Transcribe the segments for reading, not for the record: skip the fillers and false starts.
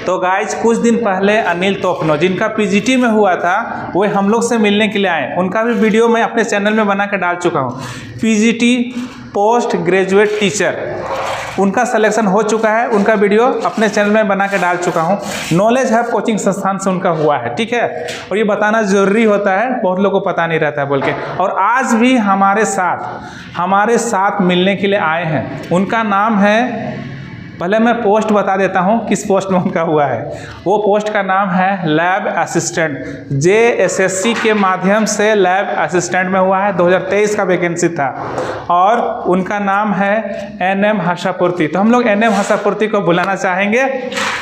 तो गाइज कुछ दिन पहले अनिल तोपनो जिनका पीजीटी में हुआ था वो हम लोग से मिलने के लिए आए। उनका भी वीडियो मैं अपने चैनल में बना कर डाल चुका हूँ। पीजीटी पोस्ट ग्रेजुएट टीचर उनका सिलेक्शन हो चुका है। उनका वीडियो अपने चैनल में बना के डाल चुका हूँ। नॉलेज हब कोचिंग संस्थान से उनका हुआ है, ठीक है। और ये बताना ज़रूरी होता है, बहुत लोगों को पता नहीं रहता है बोल के। और आज भी हमारे साथ मिलने के लिए आए हैं। उनका नाम है, पहले मैं पोस्ट बता देता हूँ किस पोस्ट में उनका हुआ है। वो पोस्ट का नाम है लैब असिस्टेंट। JSSC के माध्यम से लैब असिस्टेंट में हुआ है, 2023 का वैकेंसी था। और उनका नाम है NM हर्षापूर्ति। तो हम लोग NM हर्षापूर्ति को बुलाना चाहेंगे।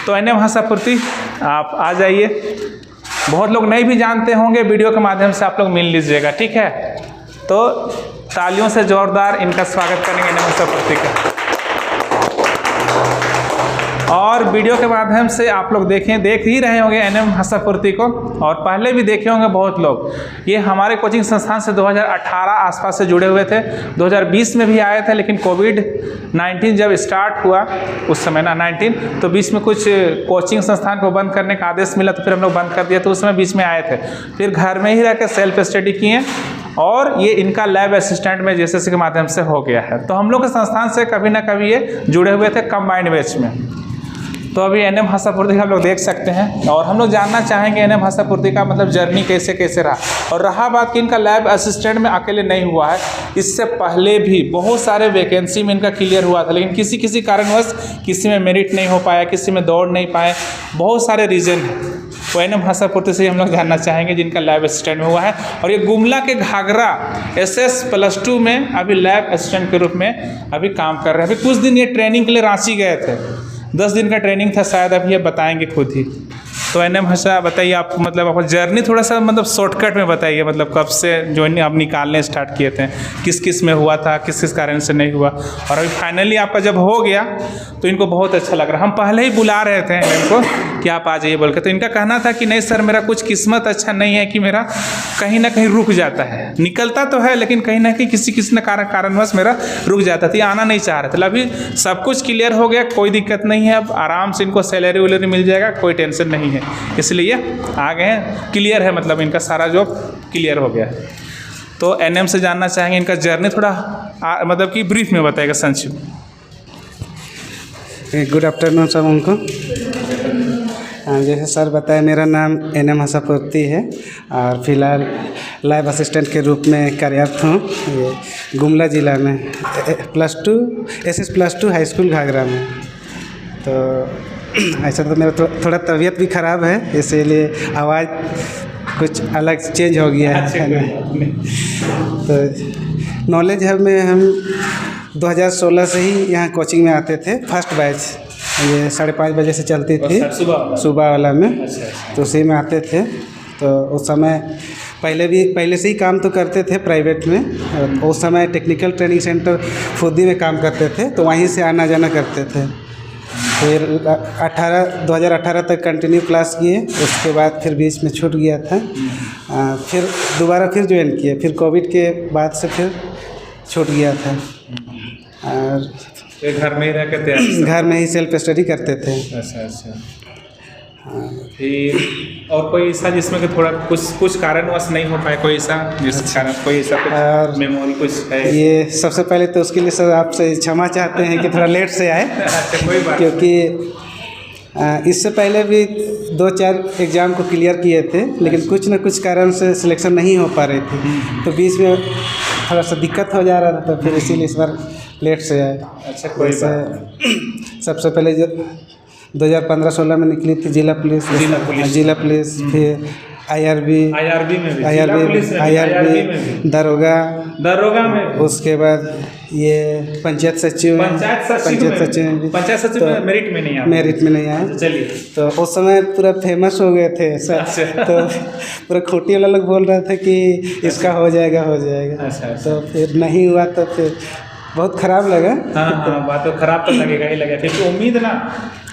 तो NM हर्षापूर्ति आप आ जाइए। बहुत लोग नहीं भी जानते होंगे, वीडियो के माध्यम से आप लोग मिल लीजिएगा, ठीक है। तो तालियों से जोरदार इनका स्वागत करेंगे NM हर्षापूर्ति का। और वीडियो के माध्यम से आप लोग देख ही रहे होंगे NM हर्षापूर्ति को, और पहले भी देखे होंगे बहुत लोग। ये हमारे कोचिंग संस्थान से 2018 आसपास से जुड़े हुए थे। 2020 में भी आए थे, लेकिन कोविड-19 जब स्टार्ट हुआ उस समय ना 19, तो बीच में कुछ कोचिंग संस्थान को बंद करने का आदेश मिला, तो फिर हम लोग बंद कर दिया। तो उस समय बीच में आए थे, फिर घर में ही रह कर सेल्फ स्टडी किए, और ये इनका लैब असिस्टेंट में JSSC के माध्यम से हो गया है। तो हम लोग के संस्थान से कभी ना कभी ये जुड़े हुए थे कंबाइंड बैच में। तो अभी NM हर्षापूर्ति का आप लोग देख सकते हैं, और हम लोग जानना चाहेंगे NM हर्षापूर्ति का मतलब जर्नी कैसे रहा। और रहा बात कि इनका लैब असिस्टेंट में अकेले नहीं हुआ है, इससे पहले भी बहुत सारे वैकेंसी में इनका क्लियर हुआ था, लेकिन किसी कारणवश किसी में मेरिट नहीं हो पाया, किसी में दौड़ नहीं पाए, बहुत सारे रीज़न हैं। तो NM हर्षापूर्ति से हम लोग जानना चाहेंगे जिनका लैब असिस्टेंट में हुआ है। और ये गुमला के घाघरा SS+2 में अभी लैब असिस्टेंट के रूप में अभी काम कर रहे हैं। अभी कुछ दिन ये ट्रेनिंग के लिए रांची गए थे, 10 दिन का ट्रेनिंग था शायद, अभी ये बताएंगे खुद ही। तो NM हर्षा बताइए, आप मतलब आपका जर्नी थोड़ा सा मतलब शॉर्टकट में बताइए, मतलब कब से ज्वाइनिंग आप निकालने स्टार्ट किए थे, किस में हुआ था, किस कारण से नहीं हुआ, और अभी फाइनली आपका जब हो गया तो इनको बहुत अच्छा लग रहा। हम पहले ही बुला रहे थे इनको कि आप आ जाइए बोल के, तो इनका कहना था कि नहीं सर, मेरा कुछ किस्मत अच्छा नहीं है कि मेरा कहीं ना कहीं रुक जाता है, निकलता तो है लेकिन कहीं ना कहीं किसी न कारणवश मेरा रुक जाता था, ये आना नहीं चाह रहे थे। अभी सब कुछ क्लियर हो गया, कोई दिक्कत नहीं है, अब आराम से इनको सैलरी वैलरी मिल जाएगा, कोई टेंशन नहीं है, इसलिए आ गए हैं। क्लियर है, मतलब इनका सारा जॉब क्लियर हो गया है। तो NM से जानना चाहेंगे इनका जर्नी थोड़ा मतलब कि ब्रीफ में बताएगा, संक्षिप्त। गुड आफ्टरनून सब उनको। जैसे सर बताया, मेरा नाम NM हर्षापूर्ति है और फिलहाल लैब असिस्टेंट के रूप में कार्यरत हूँ ये गुमला ज़िला में SS+2 हाई स्कूल घाघरा में। तो ऐसा तो मेरा थोड़ा तबीयत भी ख़राब है, इसीलिए आवाज़ कुछ अलग चेंज हो गया है। तो नॉलेज हब में हम 2016 से ही यहाँ कोचिंग में आते थे। फर्स्ट बैच ये 5:30 बजे से चलती थी, सुबह वाला में। तो उसी में आते थे। तो उस समय पहले से ही काम तो करते थे प्राइवेट में। उस समय टेक्निकल ट्रेनिंग सेंटर फुद्दी में काम करते थे, तो वहीं से आना जाना करते थे। फिर 2018 तक कंटिन्यू क्लास किए, उसके बाद फिर बीच में छूट गया था। फिर दोबारा फिर ज्वाइन किए, फिर कोविड के बाद से फिर छूट गया था। और घर में ही रह के घर में ही सेल्फ स्टडी करते थे। अच्छा। फिर और कोई ऐसा जिसमें कि थोड़ा कुछ कारणवश नहीं हो पाए, कोई ऐसा जिस कारण कोई ऐसा मेमोरी कुछ है? ये सबसे पहले तो उसके लिए सर आपसे क्षमा चाहते हैं कि थोड़ा लेट से आए। कोई बात, क्योंकि इससे पहले भी 2-4 एग्ज़ाम को क्लियर किए थे, लेकिन कुछ न कुछ कारण से सिलेक्शन नहीं हो पा रही थी। तो बीच में थोड़ा सा दिक्कत हो जा रहा था, तो फिर इसीलिए इस बार लेट से आए। अच्छा, कोई बात। सबसे पहले जो 2015-16 में निकली थी जिला पुलिस, फिर IRB दरोगा में, उसके बाद ये पंचायत सचिव में मेरिट में नहीं आया। चलिए, तो उस समय पूरा फेमस हो गए थे सर। तो पूरा खोटी वाला लोग बोल रहे थे कि इसका हो जाएगा। अच्छा। तो फिर नहीं हुआ, तो फिर बहुत ख़राब लगा। हाँ हाँ, बात तो खराब तो लगेगा ही लगेगा, क्योंकि उम्मीद ना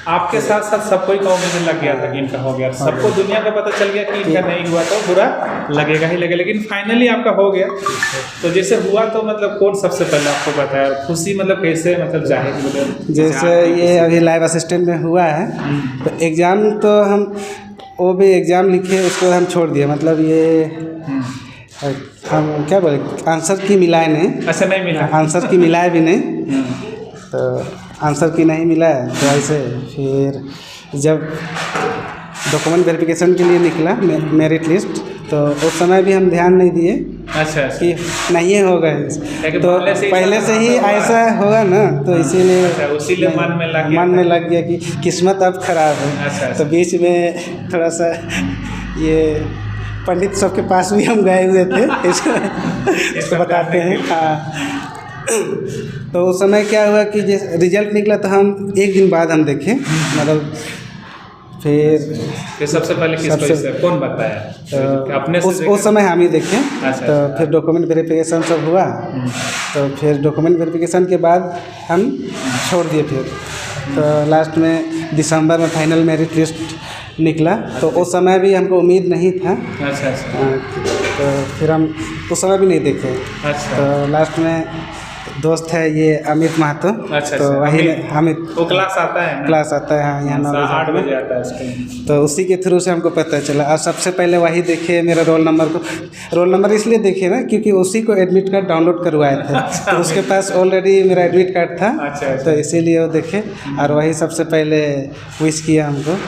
आपके साथ साथ सबको ही का उम्मीद लग गया था कि इनका हो गया, सबको दुनिया का पता चल गया कि इनका नहीं हुआ, तो बुरा लगेगा ही लगेगा, लेकिन फाइनली आपका हो गया। तो जैसे हुआ तो मतलब कौन सबसे पहले आपको बताया, खुशी मतलब कैसे मतलब जाहिर मतलब जैसे ये अभी लाइव असिस्टेंट में हुआ है, तो एग्ज़ाम तो हम वो भी एग्ज़ाम लिखे, उसको हम छोड़ दिए, मतलब ये हम क्या बोले, आंसर की मिलाए नहीं। अच्छा, नहीं मिला आंसर की मिलाए भी नहीं, तो आंसर की नहीं मिला है, तो ऐसे फिर जब डॉक्यूमेंट वेरिफिकेशन के लिए निकला मेरिट लिस्ट, तो उस समय भी हम ध्यान नहीं दिए अच्छा कि नहीं होगा, तो पहले से ही ऐसा होगा ना, तो इसीलिए मन में लग गया कि किस्मत अब खराब है। तो बीच में थोड़ा सा ये पंडित सबके पास भी हम गए हुए थे, इसको बताते हैं। हाँ, तो उस समय क्या हुआ कि जैसे रिजल्ट निकला तो हम एक दिन बाद हम देखे, मतलब फिर सबसे पहले किसको कौन बताया, तो अपने से उस समय हम ही देखे। अच्छा, तो फिर डॉक्यूमेंट वेरिफिकेशन सब हुआ, तो फिर डॉक्यूमेंट वेरिफिकेशन के बाद हम छोड़ दिए। फिर तो लास्ट में दिसंबर में फाइनल मेरिट लिस्ट निकला, तो उस समय भी हमको उम्मीद नहीं था। अच्छा। तो फिर हम उस समय भी नहीं देखे। अच्छा। तो लास्ट में दोस्त है ये अमित महतो। अच्छा, तो वही अमित वो क्लास आता है ना? क्लास आता है, हाँ, यहाँ 8 बजे आता है इसके। तो उसी के थ्रू से हमको पता चला, और सबसे पहले वही देखे मेरा रोल नंबर इसलिए देखे ना क्योंकि उसी को एडमिट कार्ड डाउनलोड करवाए थे। अच्छा, तो उसके पास ऑलरेडी मेरा एडमिट कार्ड था। अच्छा। तो इसीलिए वो देखे और वही सबसे पहले विश किया हमको।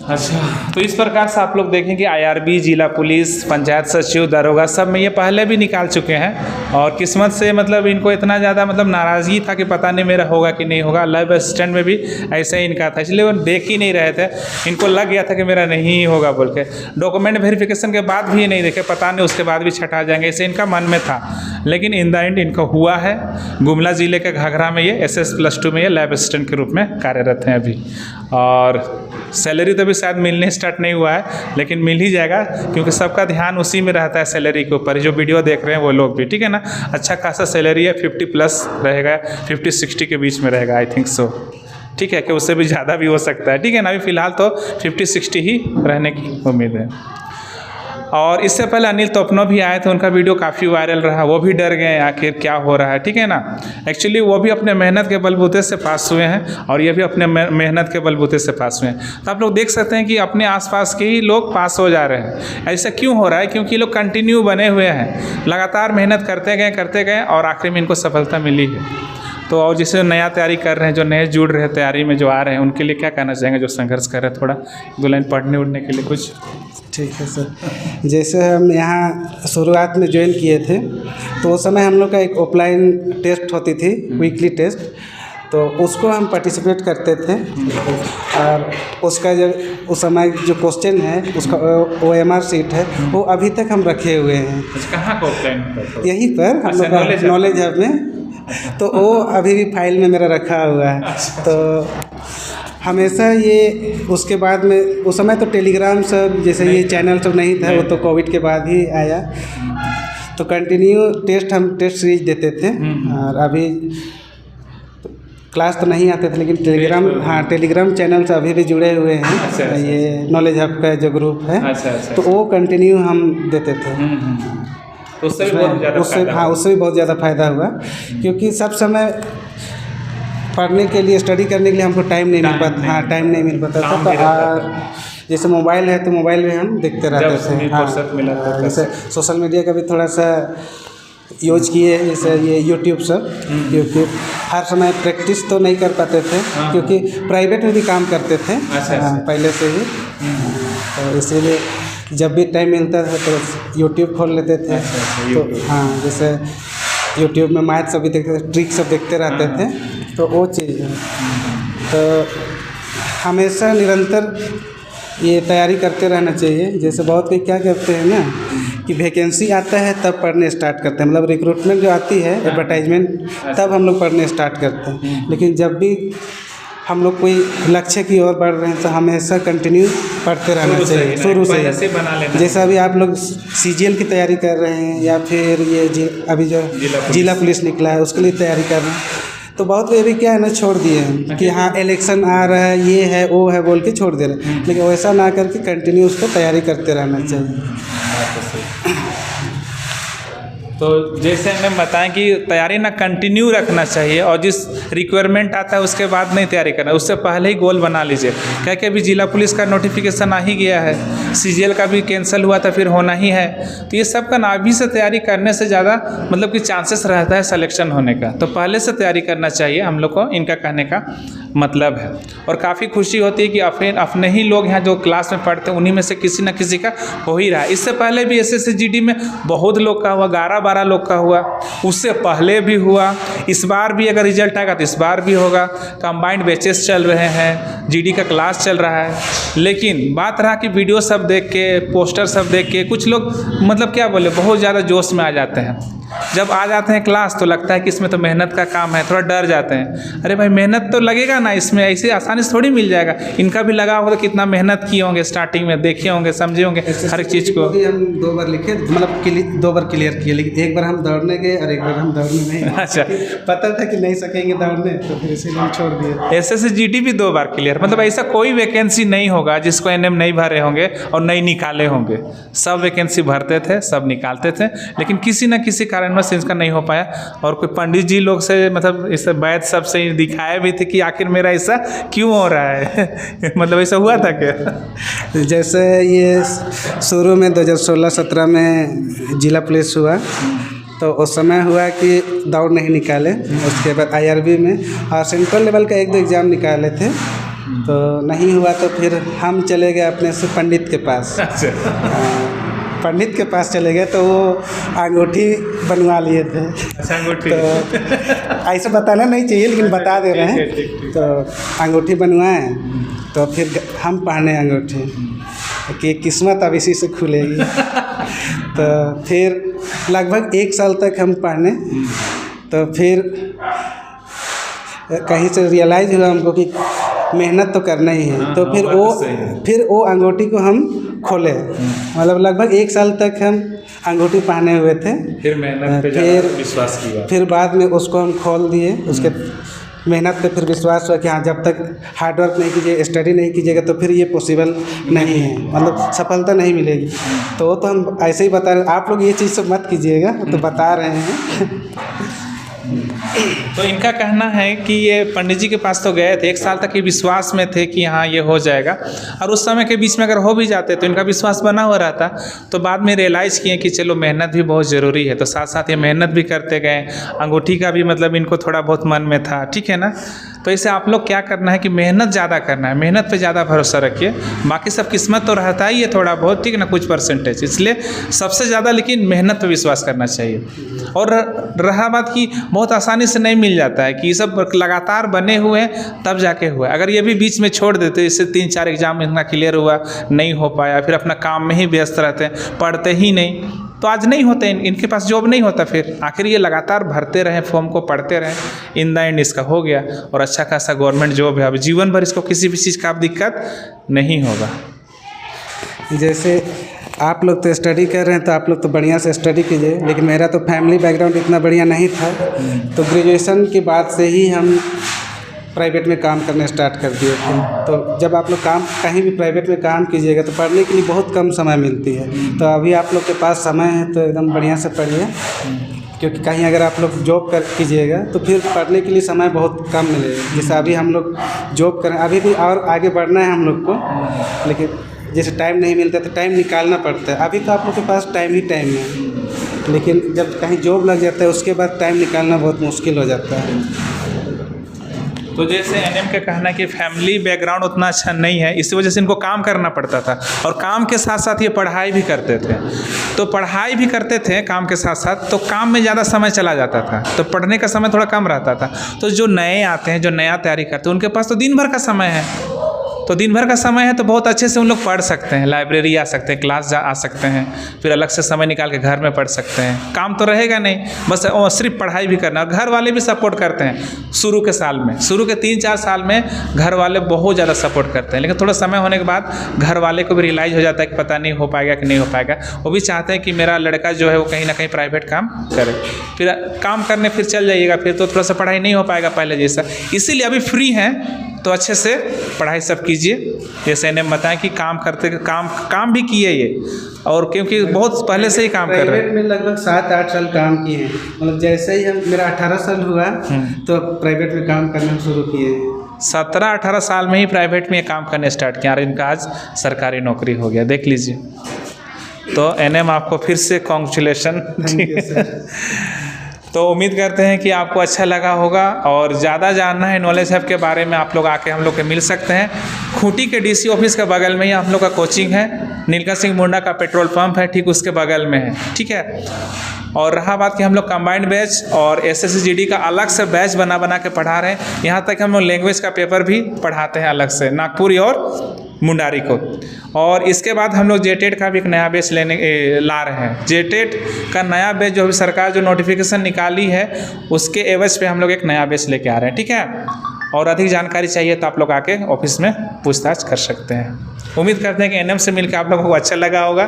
अच्छा, तो इस प्रकार से आप लोग देखें कि IRB, जिला पुलिस, पंचायत सचिव, दरोगा सब में ये पहले भी निकाल चुके हैं, और किस्मत से मतलब इनको इतना ज़्यादा मतलब नाराज़गी था कि पता नहीं मेरा होगा कि नहीं होगा। लाइव असिस्टेंट में भी ऐसा ही इनका था, इसलिए वो देख ही नहीं रहे थे, इनको लग गया था कि मेरा नहीं होगा बोल के। डॉक्यूमेंट वेरिफिकेशन के बाद भी ये नहीं देखे, पता नहीं उसके बाद भी छटा जाएंगे, ऐसे इनका मन में था। लेकिन इन द एंड इनको हुआ है। गुमला ज़िले के घाघरा में ये SS+2 में ये लैब असिस्टेंट के रूप में कार्यरत हैं अभी, और सैलरी तो अभी शायद मिलने स्टार्ट नहीं हुआ है, लेकिन मिल ही जाएगा, क्योंकि सबका ध्यान उसी में रहता है सैलरी के ऊपर। जो वीडियो देख रहे हैं वो लोग भी, ठीक है ना, अच्छा खासा सैलरी है, 50+ रहेगा, 50-60 के बीच में रहेगा, आई थिंक सो, ठीक है, कि उससे भी ज़्यादा भी हो सकता है, ठीक है ना। अभी फ़िलहाल तो 50-60 ही रहने की उम्मीद है। और इससे पहले अनिल तोपनो भी आए थे, उनका वीडियो काफ़ी वायरल रहा, वो भी डर गए आखिर क्या हो रहा है, ठीक है ना। एक्चुअली वो भी अपने मेहनत के बलबूते से पास हुए हैं, और ये भी अपने मेहनत के बलबूते से पास हुए हैं। तो आप लोग देख सकते हैं कि अपने आसपास के ही लोग पास हो जा रहे हैं। ऐसा क्यों हो रहा है? क्योंकि लोग कंटिन्यू बने हुए हैं, लगातार मेहनत करते गए, और आखिर में इनको सफलता मिली है। तो और जिसे नया तैयारी कर रहे हैं, जो नए जुड़ रहे हैं तैयारी में, जो आ रहे हैं, उनके लिए क्या कहना चाहेंगे, जो संघर्ष कर रहे हैं, थोड़ा 2 लाइन पढ़ने उड़ने के लिए कुछ? ठीक है सर। जैसे हम यहाँ शुरुआत में ज्वाइन किए थे, तो उस समय हम लोग का एक ऑफलाइन टेस्ट होती थी, वीकली टेस्ट, तो उसको हम पार्टिसिपेट करते थे। और उसका जो उस समय जो क्वेश्चन है, उसका OMR शीट है, वो अभी तक हम रखे हुए हैं। कहाँ ऑफलाइन? यहीं पर हम लोग नॉलेज हब में, तो वो अभी भी फाइल में मेरा रखा हुआ है। तो हमेशा ये उसके बाद में उस समय तो टेलीग्राम सब जैसे ये चैनल सब नहीं था, वो तो कोविड के बाद ही आया। तो कंटिन्यू हम टेस्ट सीरीज देते थे, और अभी क्लास तो नहीं आते थे, लेकिन टेलीग्राम चैनल से अभी भी जुड़े हुए हैं। अच्छा। ये नॉलेज हब का जो ग्रुप है, अच्छा। तो वो कंटिन्यू हम देते थे। तो उससे भी बहुत ज़्यादा फायदा हुआ, क्योंकि सब समय पढ़ने के लिए, स्टडी करने के लिए हमको टाइम नहीं मिल पाता था। तो जैसे मोबाइल है, तो मोबाइल में हम देखते रहते थे। हाँ, जैसे सोशल मीडिया का भी थोड़ा सा यूज किए, जैसे ये यूट्यूब हर समय प्रैक्टिस तो नहीं कर पाते थे, क्योंकि प्राइवेट में भी काम करते थे पहले से ही। तो इसीलिए जब भी टाइम मिलता था तो यूट्यूब खोल लेते थे। तो हाँ, जैसे यूट्यूब में मैथ सब भी देखते थे, ट्रिक सब देखते रहते थे, तो वो चीज़ है। तो हमेशा निरंतर ये तैयारी करते रहना चाहिए। जैसे बहुत कोई क्या करते हैं ना कि वैकेंसी आता है तब पढ़ने स्टार्ट करते हैं, मतलब रिक्रूटमेंट जो आती है, एडवर्टाइजमेंट, तब हम लोग पढ़ने स्टार्ट करते हैं। लेकिन जब भी हम लोग कोई लक्ष्य की ओर बढ़ रहे हैं तो हमेशा कंटिन्यू पढ़ते रहना चाहिए शुरू से पहले से बना लेना। जैसा अभी आप लोग CGL की तैयारी कर रहे हैं या फिर ये अभी जो जिला पुलिस निकला है उसके लिए तैयारी कर रहे हैं, तो बहुत अभी क्या है ना छोड़ दिए हैं कि हाँ इलेक्शन आ रहा है, ये है वो है बोल के छोड़ दे रहे हैं, लेकिन वैसा ना करके कंटिन्यू उसको तैयारी करते रहना चाहिए। तो जैसे हमें बताएं कि तैयारी ना कंटिन्यू रखना चाहिए और जिस रिक्वायरमेंट आता है उसके बाद नहीं तैयारी करना, उससे पहले ही गोल बना लीजिए। क्या कि अभी जिला पुलिस का नोटिफिकेशन आ ही गया है, CGL का भी कैंसिल हुआ था, फिर होना ही है। तो ये सब का ना अभी से तैयारी करने से ज़्यादा मतलब कि चांसेस रहता है सिलेक्शन होने का, तो पहले से तैयारी करना चाहिए हम लोग को, इनका कहने का मतलब है। और काफ़ी खुशी होती है कि अपने ही लोग यहाँ जो क्लास में पढ़ते हैं उन्हीं में से किसी न किसी का हो ही रहा है। इससे पहले भी SSC GD में बहुत लोग का हुआ, 11-12 लोग का हुआ, उससे पहले भी हुआ, इस बार भी अगर रिजल्ट आएगा तो इस बार भी होगा। कंबाइंड बैचेस चल रहे हैं, GD का क्लास चल रहा है, लेकिन बात रहा कि वीडियो सब देख के, पोस्टर सब देख के कुछ लोग मतलब क्या बोले बहुत ज़्यादा जोश में आ जाते हैं। जब आ जाते हैं क्लास तो लगता है कि इसमें तो मेहनत का काम है, थोड़ा डर जाते हैं। अरे भाई मेहनत तो लगेगा ना, इसमें ऐसे आसानी से थोड़ी मिल जाएगा। इनका भी लगा होगा, कितना मेहनत किए होंगे, स्टार्टिंग में देखे होंगे, समझे होंगे हर एक चीज़ को। हम 2 बार लिखे, मतलब 2 बार क्लियर किए, लेकिन एक बार हम दौड़ने गए और एक बार हम दौड़ने नहीं। अच्छा, पता था कि नहीं सकेंगे दौड़ने, तो फिर इसीलिए हम छोड़ दिए। SSC GD भी 2 बार क्लियर, मतलब ऐसा कोई वैकेंसी नहीं होगा जिसको NM नहीं भरे होंगे और नहीं निकाले होंगे। सब वैकेंसी भरते थे, सब निकालते थे, लेकिन किसी न किसी कारणवश इसका नहीं हो पाया। और कोई पंडित जी लोग से मतलब इसे वैद्य सब से दिखाया भी थे कि आखिर मेरा ऐसा क्यों हो रहा है मतलब ऐसा हुआ था क्या? जैसे ये शुरू में 2016-17 में जिला पुलिस हुआ, तो उस समय हुआ कि दौड़ नहीं निकाले। उसके बाद IRB में और सेंट्रल लेवल का 1-2 एग्ज़ाम निकाले थे, तो नहीं हुआ। तो फिर हम चले गए अपने से पंडित के पास। पंडित के पास चले गए तो वो अंगूठी बनवा लिए थे। अंगूठी तो ऐसे बताना नहीं चाहिए, लेकिन बता दे रहे हैं। तो अंगूठी बनवाए, तो फिर हम पहने अंगूठी कि किस्मत अब इसी से खुलेगी। तो फिर लगभग 1 साल तक हम पहने, तो फिर कहीं से रियलाइज़ हुआ हमको कि मेहनत तो करना ही है। तो फिर वो अंगूठी को हम खोले, मतलब लगभग 1 साल तक हम अंगूठी पहने हुए थे। फिर मेहनत पे ज़्यादा विश्वास किया, फिर बाद में उसको हम खोल दिए। उसके मेहनत पे फिर विश्वास हुआ कि हाँ जब तक हार्ड वर्क नहीं कीजिए, स्टडी नहीं कीजिएगा तो फिर ये पॉसिबल नहीं है, मतलब सफलता नहीं मिलेगी। तो वो तो हम ऐसे ही बता रहे, आप लोग ये चीज़ सब मत कीजिएगा, तो बता रहे हैं। तो इनका कहना है कि ये पंडित जी के पास तो गए थे, 1 साल तक ये विश्वास में थे कि हाँ ये हो जाएगा, और उस समय के बीच में अगर हो भी जाते तो इनका विश्वास बना हुआ रहता। तो बाद में रियलाइज़ किए कि चलो मेहनत भी बहुत ज़रूरी है, तो साथ साथ ये मेहनत भी करते गए। अंगूठी का भी मतलब इनको थोड़ा बहुत मन में था, ठीक है ना। तो इसे आप लोग क्या करना है कि मेहनत ज़्यादा करना है, मेहनत पे ज़्यादा भरोसा रखिए। बाकी सब किस्मत तो रहता ही है थोड़ा बहुत, ठीक है ना, कुछ परसेंटेज, इसलिए सबसे ज़्यादा लेकिन मेहनत पे विश्वास करना चाहिए। और रहा बात कि बहुत आसानी से नहीं मिल जाता है, कि ये सब लगातार बने हुए हैं तब जाके हुआ। अगर ये भी बीच में छोड़ देते, इससे 3-4 एग्जाम इतना क्लियर हुआ नहीं हो पाया, फिर अपना काम में ही व्यस्त रहते हैं, पढ़ते ही नहीं, तो आज नहीं होते, इनके पास जॉब नहीं होता। फिर आखिर ये लगातार भरते रहें, फॉर्म को पढ़ते रहें, इन द एंड इसका हो गया और अच्छा खासा गवर्नमेंट जॉब है। अब जीवन भर इसको किसी भी चीज़ का अब दिक्कत नहीं होगा। जैसे आप लोग तो स्टडी कर रहे हैं, तो आप लोग तो बढ़िया से स्टडी कीजिए, लेकिन मेरा तो फैमिली बैकग्राउंड इतना बढ़िया नहीं था। तो ग्रेजुएशन के बाद से ही हम प्राइवेट में काम करने स्टार्ट कर दिए थे। तो जब आप लोग काम कहीं भी प्राइवेट में काम कीजिएगा तो पढ़ने के लिए बहुत कम समय मिलती है। तो अभी आप लोग के पास समय है तो एकदम बढ़िया से पढ़िए, क्योंकि कहीं अगर आप लोग जॉब कीजिएगा तो फिर पढ़ने के लिए समय बहुत कम मिलेगा। जैसे अभी हम लोग जॉब करें, अभी भी और आगे बढ़ना है हम लोग को, लेकिन जैसे टाइम नहीं मिलता तो टाइम निकालना पड़ता है। अभी तो आप लोग के पास टाइम ही टाइम है, लेकिन जब कहीं जॉब लग जाता है उसके बाद टाइम निकालना बहुत मुश्किल हो जाता है। तो जैसे एनएम का कहना है कि फैमिली बैकग्राउंड उतना अच्छा नहीं है, इसी वजह से इनको काम करना पड़ता था, और काम के साथ साथ ये पढ़ाई भी करते थे। तो पढ़ाई भी करते थे काम के साथ साथ, तो काम में ज़्यादा समय चला जाता था, तो पढ़ने का समय थोड़ा कम रहता था। तो जो नए आते हैं, जो नया तैयारी करते हैं, उनके पास तो दिन भर का समय है, तो दिन भर का समय है तो बहुत अच्छे से उन लोग पढ़ सकते हैं, लाइब्रेरी आ सकते हैं, क्लास आ सकते हैं, फिर अलग से समय निकाल के घर में पढ़ सकते हैं। काम तो रहेगा नहीं, बस सिर्फ पढ़ाई भी करना। और घर वाले भी सपोर्ट करते हैं शुरू के साल में, शुरू के 3-4 साल में घर वाले बहुत ज़्यादा सपोर्ट करते हैं, लेकिन थोड़ा समय होने के बाद घर वाले को भी रियलाइज़ हो जाता है कि पता नहीं हो पाएगा कि नहीं हो पाएगा। वो भी चाहते हैं कि मेरा लड़का जो है वो कहीं ना कहीं प्राइवेट काम करे, फिर काम करने फिर चल जाइएगा, फिर तो थोड़ा सा पढ़ाई नहीं हो पाएगा पहले जैसा। इसीलिए अभी फ्री हैं तो अच्छे से पढ़ाई सब कीजिए। जैसे इन्हें बताएं कि काम करते काम भी किए ये, और क्योंकि बहुत पहले से ही काम कर रहे हैं। प्राइवेट में लगभग 7-8 साल काम किए हैं। मतलब जैसे ही मेरा 18 साल हुआ तो प्राइवेट में काम करना शुरू किए। 17-18 साल में ही प्राइवेट में काम करने स्टार्ट किया और इनका आज सरकारी नौकरी हो गया, देख लीजिए। तो एनएम आपको फिर से कॉन्ग्रेचुलेशन। तो उम्मीद करते हैं कि आपको अच्छा लगा होगा, और ज़्यादा जानना है नॉलेज हब के बारे में आप लोग आके हम लोग के मिल सकते हैं। खूंटी के डीसी ऑफिस के बगल में ही हम लोग का कोचिंग है, नीलका सिंह मुंडा का पेट्रोल पंप है ठीक उसके बगल में है, ठीक है। और रहा बात कि हम लोग कंबाइंड बैच और SSC-GD का अलग से बैच बना के पढ़ा रहे हैं। यहाँ तक हम लोग लैंग्वेज का पेपर भी पढ़ाते हैं अलग से, नागपुरी और मुंडारी को। और इसके बाद हम लोग JTET का भी एक नया बैच ला रहे हैं। JTET का नया बैच जो अभी सरकार जो नोटिफिकेशन निकाली है उसके एवज पे हम लोग एक नया बैच लेके आ रहे हैं, ठीक है। और अधिक जानकारी चाहिए तो आप लोग आके ऑफिस में पूछताछ कर सकते हैं। उम्मीद करते हैं कि एनएम से मिलकर आप लोगों को अच्छा लगा होगा।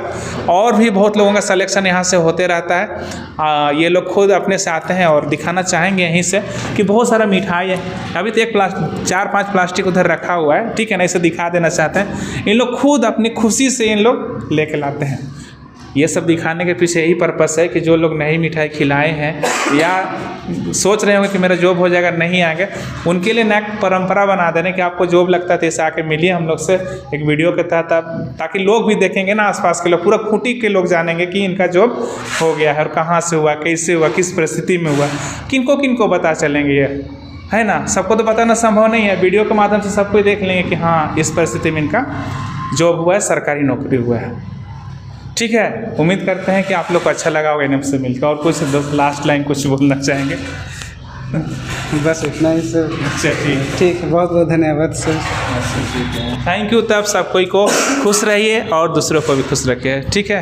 और भी बहुत लोगों का सिलेक्शन यहाँ से होते रहता है। ये लोग खुद अपने से आते हैं और दिखाना चाहेंगे यहीं से कि बहुत सारा मिठाई है। अभी तो 4-5 प्लास्टिक उधर रखा हुआ है, ठीक है ना, इसे दिखा देना चाहते हैं। इन लोग खुद अपनी खुशी से इन लोग लेके लाते हैं। ये सब दिखाने के पीछे यही पर्पस है कि जो लोग नई मिठाई खिलाए हैं या सोच रहे होंगे कि मेरा जॉब हो जाएगा, नहीं आएगा, उनके लिए नया परंपरा बना देने कि आपको जॉब लगता है तो ऐसे आके मिलिए हम लोग से एक वीडियो के तहत, ताकि लोग भी देखेंगे ना, आसपास के लोग, पूरा खूंटी के लोग जानेंगे कि इनका जॉब हो गया है और कहाँ से हुआ, कैसे हुआ, किस परिस्थिति में हुआ, किनको किनको पता चलेंगे ये, है ना। सबको तो बताना संभव नहीं है, वीडियो के माध्यम से सबको देख लेंगे कि हाँ इस परिस्थिति में इनका जॉब हुआ है, सरकारी नौकरी हुआ है, ठीक है। उम्मीद करते हैं कि आप लोग को अच्छा लगा होगा एनएम से मिलकर। और कुछ लास्ट लाइन कुछ बोलना चाहेंगे? बस इतना ही सर। अच्छा ठीक है, बहुत बहुत धन्यवाद सर। Thank you. तब सब कोई को खुश रहिए और दूसरों को भी खुश रखिए, ठीक है।